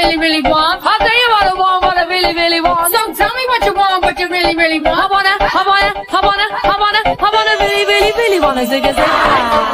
really, really want. I'll tell you what I really, really want. So tell me what you want, what you really, really want. I wanna really, really, really wanna zig a zag.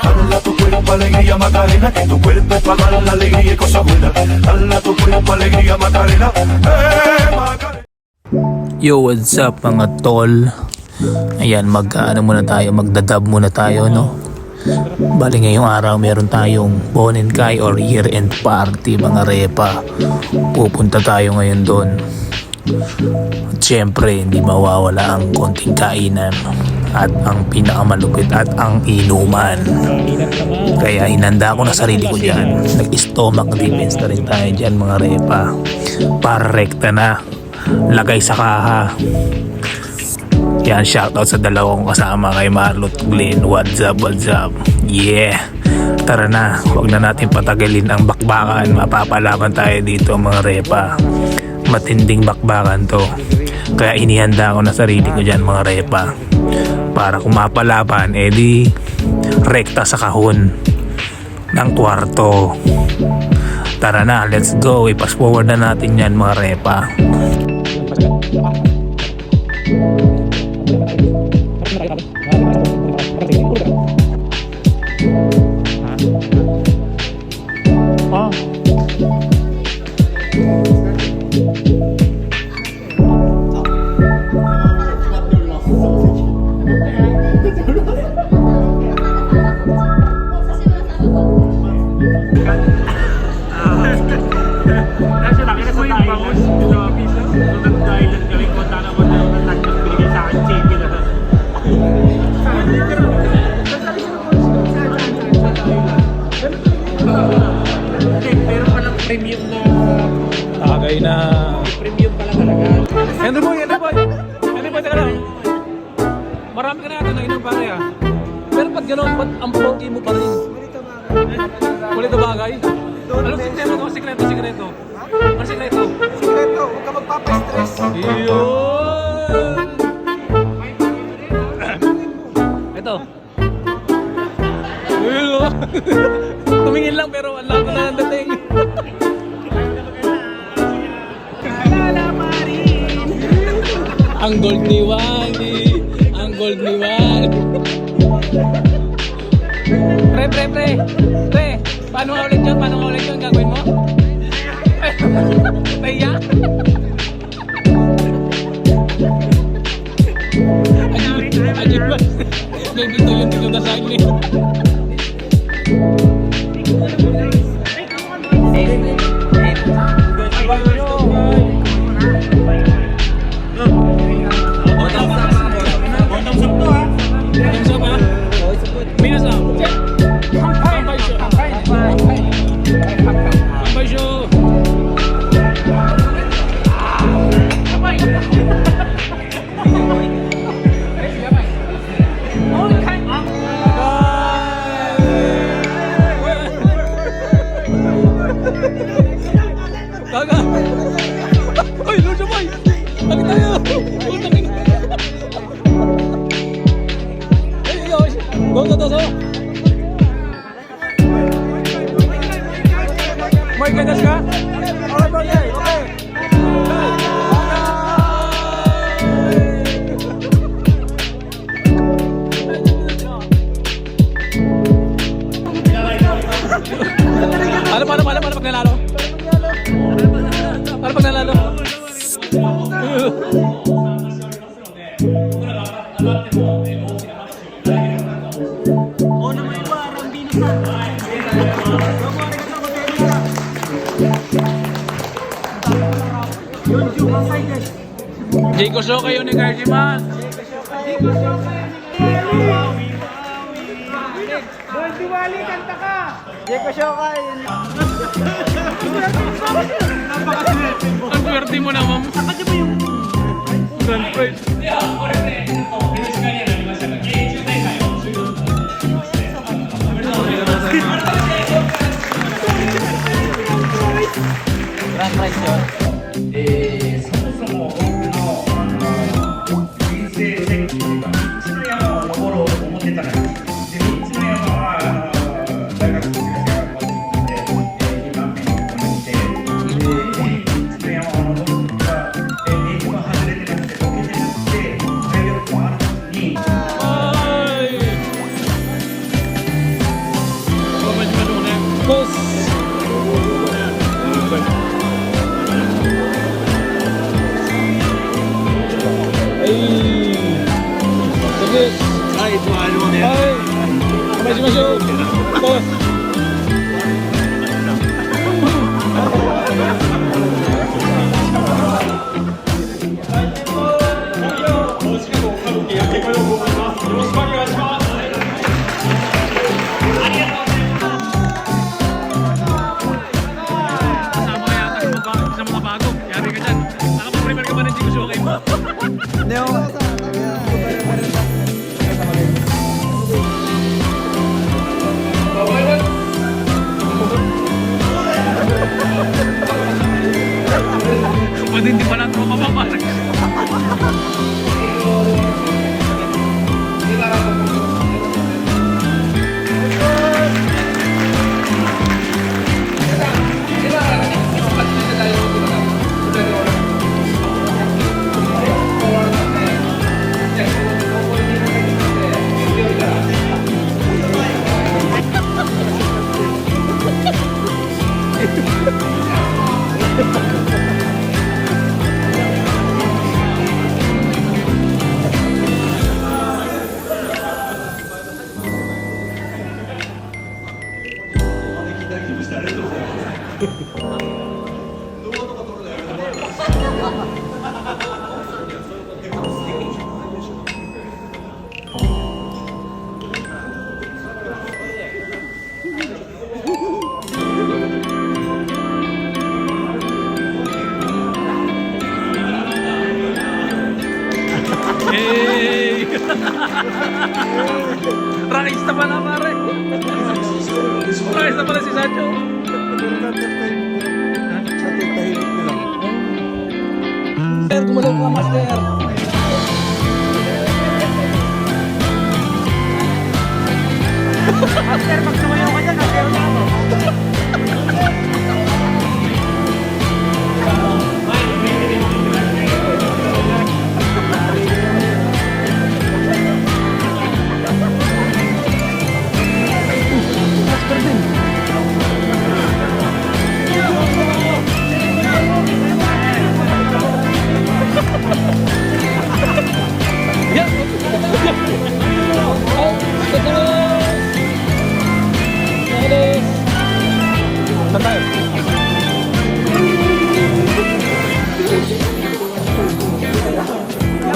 Dala tu cuerpo alegría Macarena, que tu cuerpo es para dar la alegría y cosas buenas. Dala tu cuerpo alegría Macarena, Macarena. Yo, what's up mga tol? Ayan, magdadab muna tayo, no? Bali ngayong araw meron tayong Bonenkai or year-end party mga repa. Pupunta tayo ngayon doon. At syempre, hindi mawawala ang konting kainan at ang pinakamalupit at ang inuman. Kaya hinanda ko na sarili ko dyan. Nag-stomach defense na rin tayo dyan mga repa. Para rekta na. Lagay sa kaha. Yan, shoutout sa dalawang kasama kay Marlot Glenn. What's up, what's up? Yeah. Tara na, huwag na natin patagalin ang bakbakan. Mapapalaban tayo dito mga repa. Matinding bakbakan to. Kaya inihanda ko na sarili ko dyan mga repa. Para kung mapalaban, edi rekta sa kahon ng kwarto. Tara na, let's go. I-pass forward na natin yan mga repa. Premium na Tagay na. premium pala talaga. Henry boy, teka lang. Marami ka na yata nainom pare ah. Pero pag gano'n, ba't ang pogi mo pa rin? Kulit na bagay? Anong sistema ko? Sikreto. Ano sikreto? Sikreto, huwag ka magpapa-stress. Iyon! Ito. Iyon! Tumingin lang pero wala ko na ang dating. Ang gold ni Wally. Ang gold ni Wally. Pre. Paano nga ulit yun? Gagawin mo? Taya? Ajib ba? Dito yun dito na sa akin. Kaga. Oy, Lord Boy. Bakit tayo? Go to. May ganas ka? Okay, bro. Okay. Paano pag nalalo? Paano pag nalalo? Jiko show kayo ni Karjiman. Bon Diwali, kanta ka! Jeko Shokai. Ang swerte mo naman. Saka ba yung Grand prize. Grand prize yun. そもそも僕の人生設計が道の山を登ろうと思ってたらで道の山は大学卒業してからこっちに来て2番目にここに来てで Masyo. Boss. Hindi pa lang ito mapapalag. Rakista pala pare. Rakista pala si Sancho. Master, gumalaw ka, Master. Master, pag sumayaw ka dyan, nagkaroon na ako. Saan tayo?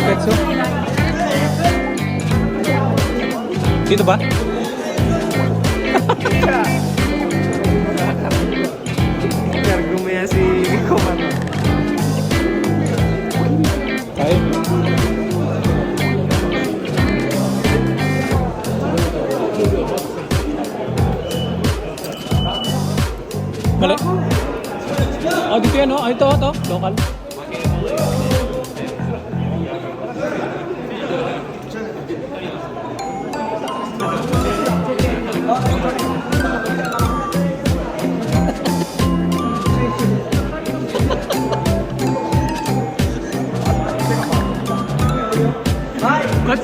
Petso? Dito ba? Gumaya si Comando. Tayo? Mali? Oh, dito yan, oh. Ito, local.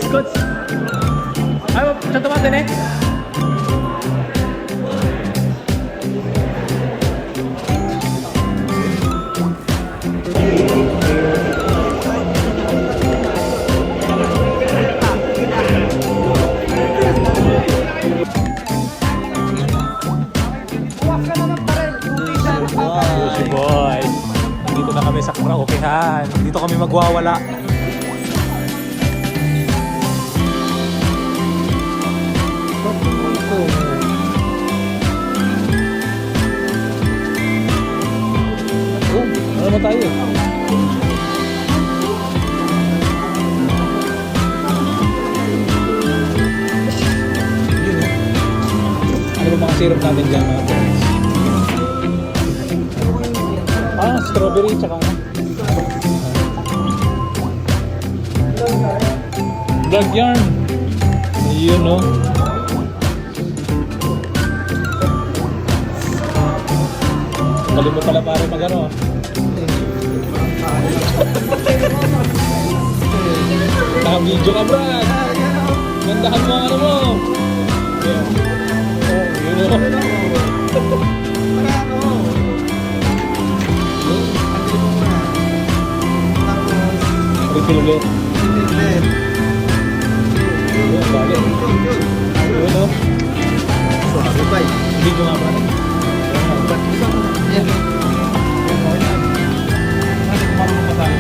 Coach. Ayo, contoh mata nih. Boy, dito na kami sa karaokehan. Dito kami magwawala. Ano ba tayo? Ano ba mga syrup natin dyan mga friends? Strawberry tsaka ano? Vlog yarn. Ayun no. Galing mo pala pare mag ano. Naka-video ka Brad. Gandahan mo ang ano mo. Yeah. Oh, yun o. Refill ulit. Yun, balik. Yun o. Suave ba? Video nga ba? Ba't isa mo? Yan. Okay na. Bakit marunong pa tayo?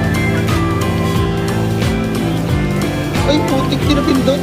Ay, putik tinapindot.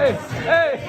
Hey! Hey!